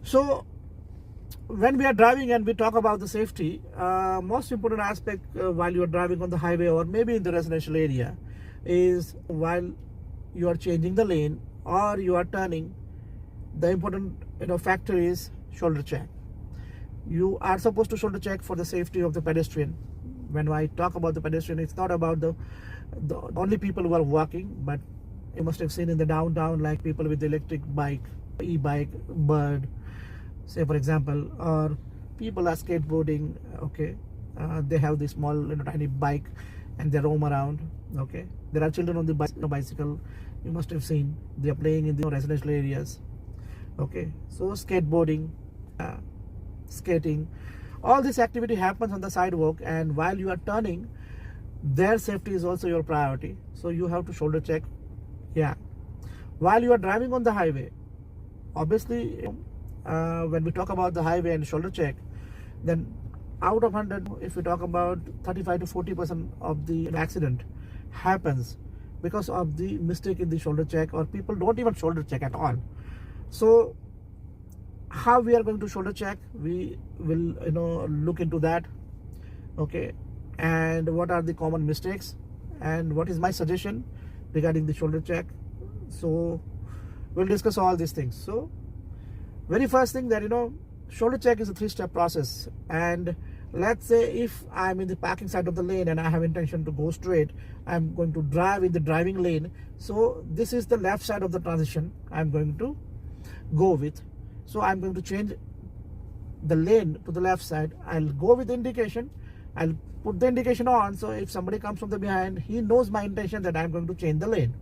So when we are driving and we talk about the safety, most important aspect while you are driving on the highway or maybe in the residential area is while you are changing the lane or you are turning, the important factor is shoulder check. You are supposed to shoulder check for the safety of the pedestrian. When I talk about the pedestrian, it's not about the only people who are walking, but you must have seen in the downtown, like people with electric bike, e-bike, bird, say for example, or people are skateboarding. Okay, they have this small tiny bike and they roam around. Okay, there are children on the bicycle. You must have seen they are playing in the residential areas. Okay, so skateboarding, skating, all this activity happens on the sidewalk, and while you are turning, their safety is also your priority. So you have to shoulder check. Yeah, while you are driving on the highway, obviously when we talk about the highway and shoulder check, then out of 100, if we talk about 35 to 40% of the accident happens because of the mistake in the shoulder check, or people don't even shoulder check at all. So how we are going to shoulder check, we will look into that. Okay, and what are the common mistakes and what is my suggestion regarding the shoulder check. So we'll discuss all these things. So very first thing that shoulder check is a 3-step process. And let's say if I'm in the parking side of the lane and I have intention to go straight, I'm going to drive in the driving lane. So this is the left side of the transition I'm going to go with. So I'm going to change the lane to the left side. I'll go with the indication. I'll put the indication on, so if somebody comes from the behind, he knows my intention that I'm going to change the lane.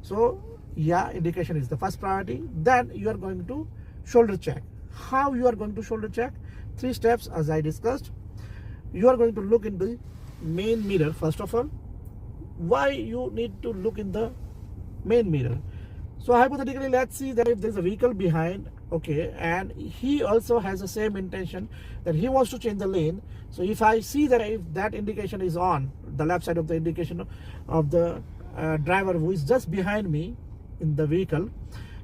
So yeah, indication is the first priority. Then you are going to shoulder check. How you are going to shoulder check? 3 steps as I discussed. You are going to look in the main mirror first of all. Why you need to look in the main mirror? So hypothetically, let's see that if there's a vehicle behind, okay, and he also has the same intention that he wants to change the lane. So if I see that if that indication is on, the left side of the indication of the driver who is just behind me in the vehicle,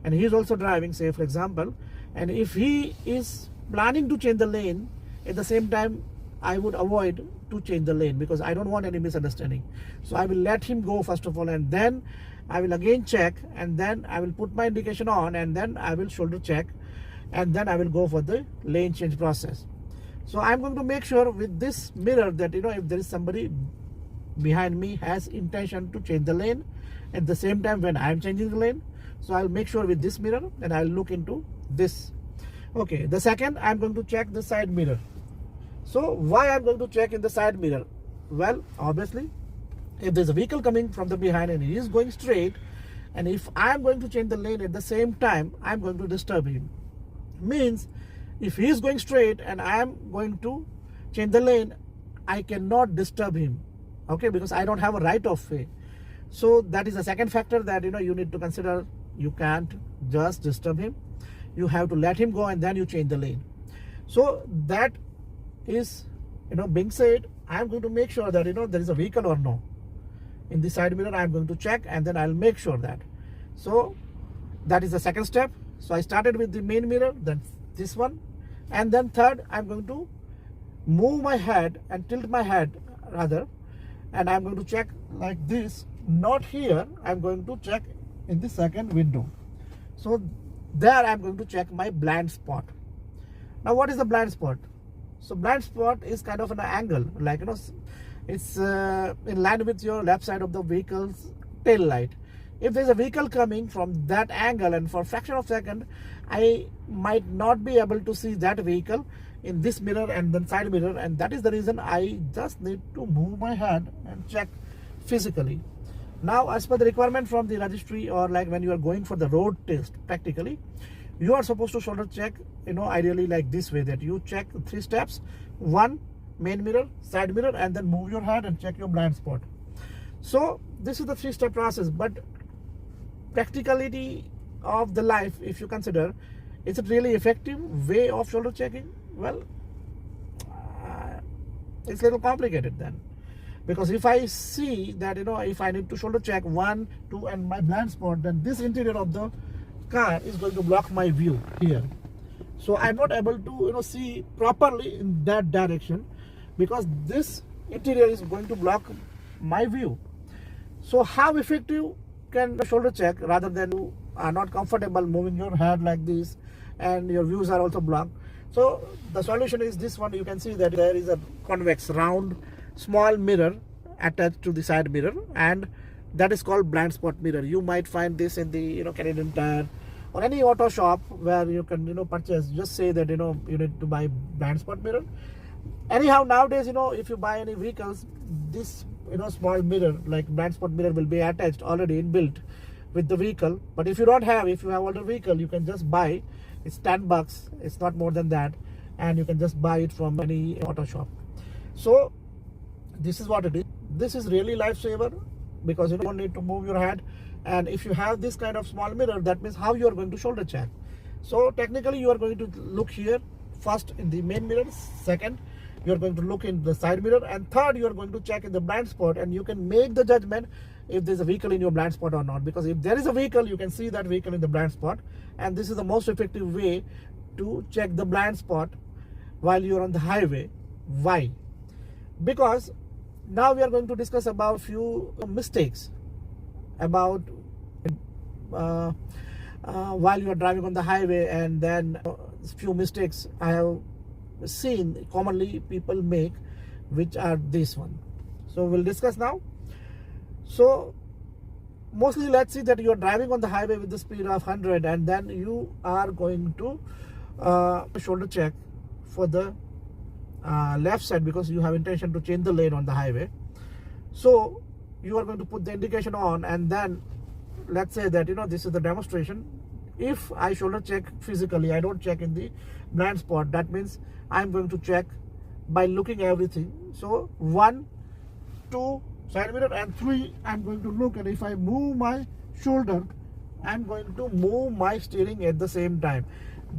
and he is also driving, say for example, and if he is planning to change the lane, at the same time I would avoid to change the lane because I don't want any misunderstanding. So I will let him go first of all, and then I will again check, and then I will put my indication on, and then I will shoulder check, and then I will go for the lane change process. So I'm going to make sure with this mirror that if there is somebody behind me has intention to change the lane at the same time when I'm changing the lane. So I'll make sure with this mirror and I'll look into this. Okay, the second, I'm going to check the side mirror. So why I'm going to check in the side mirror? Well, obviously, if there's a vehicle coming from the behind and he is going straight, and if I'm going to change the lane at the same time, I'm going to disturb him. Means if he is going straight and I'm going to change the lane, I cannot disturb him. Okay, because I don't have a right of way. So that is the second factor that you need to consider. You can't just disturb him. You have to let him go and then you change the lane. So that is being said, I'm going to make sure that there is a vehicle or no. In the side mirror, I'm going to check, and then I'll make sure that. So that is the second step. So I started with the main mirror, then this one, and then third, I'm going to move my head and tilt my head rather, and I'm going to check like this, not here. I'm going to check in the second window. So there I'm going to check my blind spot. Now what is the blind spot? So blind spot is kind of an angle, like it's in line with your left side of the vehicle's tail light. If there's a vehicle coming from that angle, and for a fraction of a second I might not be able to see that vehicle in this mirror and then side mirror, and that is the reason I just need to move my head and check physically. Now as per the requirement from the registry, or like when you are going for the road test, practically you are supposed to shoulder check ideally like this way, that you check 3 steps: 1, main mirror, side mirror, and then move your head and check your blind spot. So this is the 3-step process. But practicality of the life, if you consider, is it really effective way of shoulder checking? Well, it's a little complicated then, because if I see that if I need to shoulder check 1, 2 and my blind spot, then this interior of the car is going to block my view here. So I'm not able to see properly in that direction because this interior is going to block my view. So how effective can the shoulder check rather than you are not comfortable moving your head like this and your views are also blocked? So the solution is this one. You can see that there is a convex round small mirror attached to the side mirror, and that is called blind spot mirror. You might find this in the Canadian Tire or any auto shop where you can purchase. Just say that you need to buy blind spot mirror. Anyhow, nowadays if you buy any vehicles, this small mirror like blind spot mirror will be attached already inbuilt with the vehicle. But if you don't have, if you have older vehicle, you can just buy. It's $10, it's not more than that, and you can just buy it from any auto shop. So this is what it is. This is really lifesaver because you don't need to move your head. And if you have this kind of small mirror, that means how you are going to shoulder check. So technically you are going to look here first in the main mirror, second you are going to look in the side mirror, and third you are going to check in the blind spot, and you can make the judgment if there's a vehicle in your blind spot or not. Because if there is a vehicle, you can see that vehicle in the blind spot, and this is the most effective way to check the blind spot while you are on the highway. Why? Because now we are going to discuss about few mistakes about while you are driving on the highway, and then few mistakes I have seen commonly people make, which are this one. So we'll discuss now. So mostly let's see that you are driving on the highway with the speed of 100, and then you are going to shoulder check for the left side because you have intention to change the lane on the highway. So you are going to put the indication on, and then let's say that this is the demonstration. If I shoulder check physically, I don't check in the blind spot. That means I'm going to check by looking everything. So 1, 2 side mirror, and 3 I'm going to look, and if I move my shoulder, I'm going to move my steering at the same time.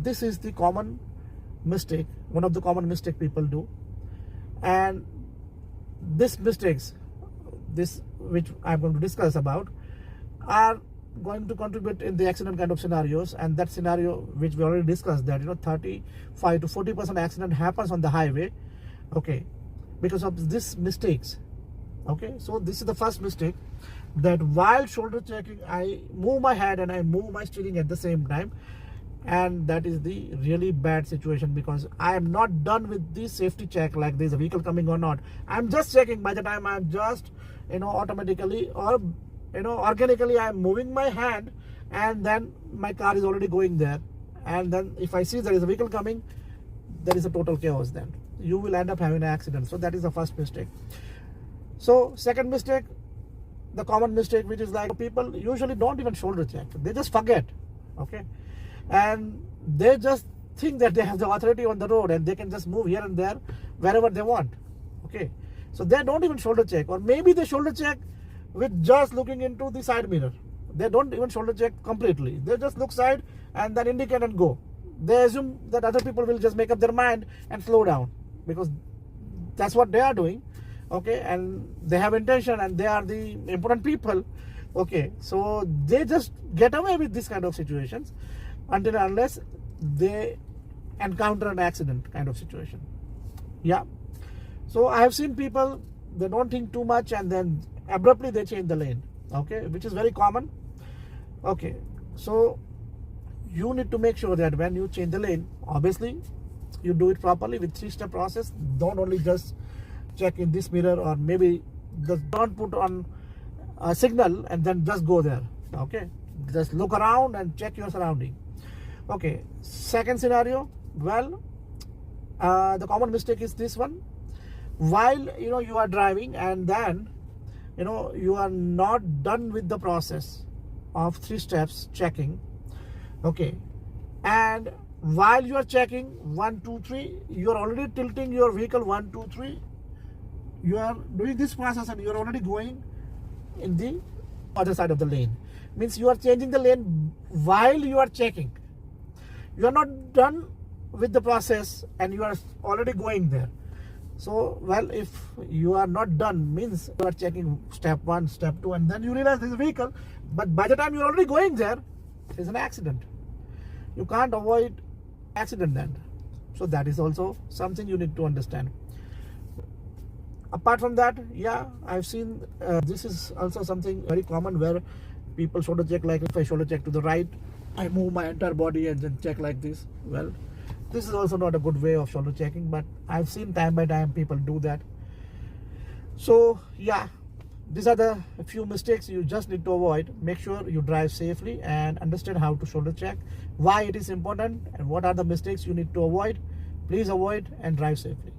This is the common mistake, one of the common mistake people do. And these mistakes, this which I'm going to discuss about, are going to contribute in the accident kind of scenarios. And that scenario which we already discussed, that 35 to 40% accident happens on the highway, okay, because of these mistakes. Okay, so this is the first mistake, that while shoulder checking I move my head and I move my steering at the same time, and that is the really bad situation because I am not done with the safety check, like there's a vehicle coming or not. I'm just checking. By the time I'm just automatically or organically I'm moving my hand, and then my car is already going there, and then if I see there is a vehicle coming, there is a total chaos. Then you will end up having an accident. So that is the first mistake. So second mistake, the common mistake, which is like people usually don't even shoulder check. They just forget, okay, and they just think that they have the authority on the road and they can just move here and there wherever they want, okay. So they don't even shoulder check, or maybe they shoulder check with just looking into the side mirror. They don't even shoulder check completely. They just look side and then indicate and go. They assume that other people will just make up their mind and slow down because that's what they are doing, okay, and they have intention and they are the important people, okay. So they just get away with this kind of situations until unless they encounter an accident kind of situation. Yeah, so I have seen people, they don't think too much and then abruptly they change the lane, okay, which is very common, okay. So you need to make sure that when you change the lane, obviously you do it properly with 3-step process. Don't only just check in this mirror, or maybe just don't put on a signal and then just go there, okay. Just look around and check your surrounding, okay. Second scenario, well, the common mistake is this one. While you are driving and then you are not done with the process of 3 steps checking, okay, and while you are checking 1, 2, 3, you are already tilting your vehicle 1, 2, 3, you are doing this process and you are already going in the other side of the lane. Means you are changing the lane while you are checking. You are not done with the process and you are already going there. So, well, if you are not done, means you are checking step 1, step 2, and then you realize there is a vehicle, but by the time you are already going there, is an accident. You can't avoid accident then. So that is also something you need to understand. Apart from that, yeah, I've seen this is also something very common where people shoulder check. Like if I shoulder check to the right, I move my entire body and then check like this. Well, this is also not a good way of shoulder checking, but I've seen time by time people do that. So yeah, these are the few mistakes you just need to avoid. Make sure you drive safely and understand how to shoulder check, why it is important, and what are the mistakes you need to avoid. Please avoid and drive safely.